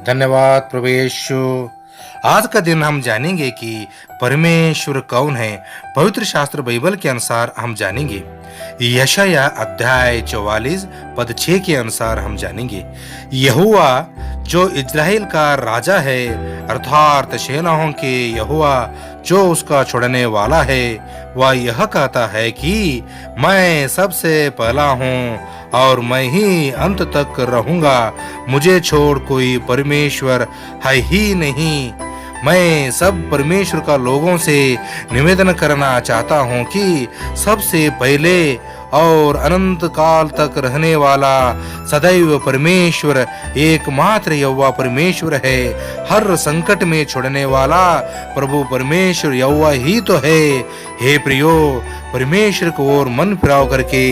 धन्यवाद प्रभु यीशु। आज का दिन हम जानेंगे कि परमेश्वर कौन है। पवित्र शास्त्र बाइबल के अनुसार हम जानेंगे। यशाया अध्याय 44 पद 6 के अनुसार हम जानेंगे, यहोवा जो इज़राइल का राजा है, अर्थात सेनाओं के यहोवा जो उसका छुड़ाने वाला है, वह यह कहता है कि मैं सबसे पहला हूँ और मैं ही अंत तक रहूंगा। मुझे छोड़ कोई परमेश्वर है ही नहीं। मैं सब परमेश्वर का लोगों से निवेदन करना चाहता हूँ कि सबसे पहले और अनंत काल तक रहने वाला सदैव परमेश्वर एकमात्र यहोवा परमेश्वर है। हर संकट में छुड़ने वाला प्रभु परमेश्वर यहोवा ही तो है। हे प्रियो, परमेश्वर को ओर मन फिराव करके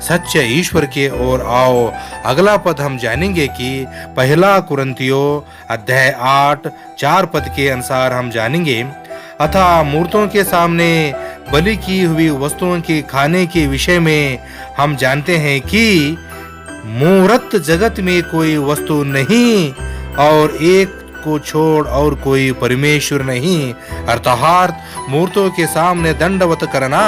सच्चे ईश्वर के ओर आओ। अगला पद हम जानेंगे कि पहला कुरिन्थियों अध्याय 8 4 पद के अनुसार हम जानेंगे, अतः मूर्तों के सामने बलि की हुई वस्तुओं के खाने के विषय में हम जानते हैं कि मूर्त जगत में कोई वस्तु नहीं और एक को छोड़ और कोई परमेश्वर नहीं। अर्थात मूर्तों के सामने दंडवत करना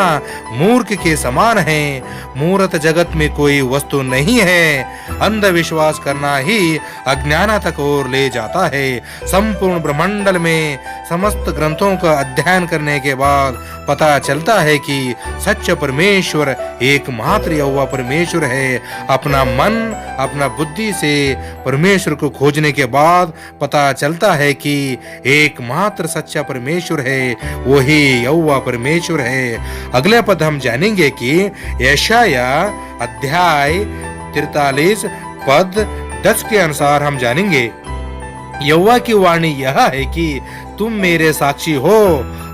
मूर्ख के समान है। मूर्त जगत में कोई वस्तु नहीं है। अंधविश्वास करना ही अज्ञानता की ओर ले जाता है। संपूर्ण ब्रह्मांड में समस्त ग्रंथों का अध्ययन करने के बाद पता चलता है कि सच्चा परमेश्वर एकमात्र यहोवा परमेश्वर है। अपना मन अपना बुद्धि से परमेश्वर को खोजने के बाद पता चलता है कि एकमात्र सच्चा परमेश्वर है, वही यहोवा परमेश्वर है। अगले पद हम जानेंगे कि यशाया अध्याय 43 पद 10 के अनुसार हम जानेंगे, यहोवा की वाणी यह है कि तुम मेरे साक्षी हो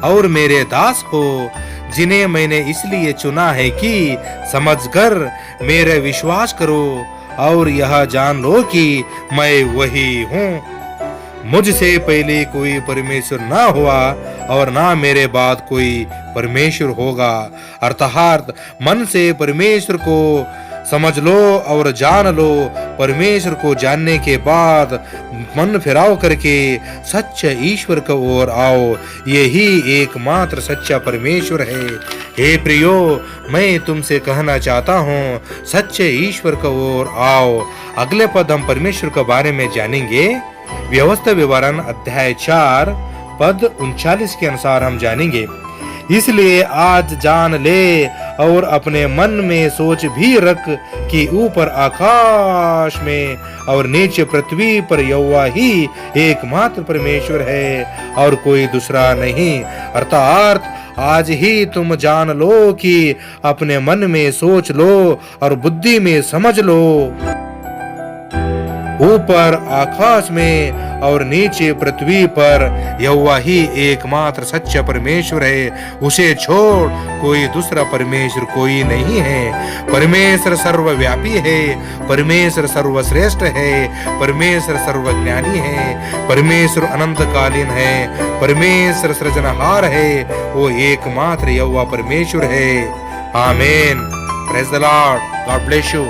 और मेरे दास हो, जिन्हें मैंने इसलिए चुना है कि समझकर मेरे विश्वास करो और यह जान लो कि मैं वही हूँ। मुझसे पहले कोई परमेश्वर ना हुआ और ना मेरे बाद कोई परमेश्वर होगा। अर्थात मन से परमेश्वर को समझ लो और जान लो। परमेश्वर को जानने के बाद मन फिराव करके सच्चे ईश्वर की ओर आओ। यही एकमात्र सच्चा परमेश्वर है। हे प्रियो, मैं तुमसे कहना चाहता हूँ, सच्चे ईश्वर की ओर आओ। अगले पद हम परमेश्वर के बारे में जानेंगे। व्यवस्था विवरण अध्याय 4 पद 39 के अनुसार हम जानेंगे, इसलिए आज जान ले और अपने मन में सोच भी रख कि ऊपर आकाश में और नीचे पृथ्वी पर यहोवा ही एकमात्र परमेश्वर है और कोई दूसरा नहीं। अर्थात आज ही तुम जान लो कि अपने मन में सोच लो और बुद्धि में समझ लो, ऊपर आकाश में और नीचे पृथ्वी पर यहोवा ही एकमात्र सच्चा परमेश्वर है। उसे छोड़ कोई दूसरा परमेश्वर कोई नहीं है। परमेश्वर सर्वव्यापी है, परमेश्वर सर्वश्रेष्ठ है, परमेश्वर सर्वज्ञानी है, परमेश्वर अनंतकालीन है, परमेश्वर सृजनहार है। वो एकमात्र यहोवा परमेश्वर है। आमीन। Praise the Lord. God bless you.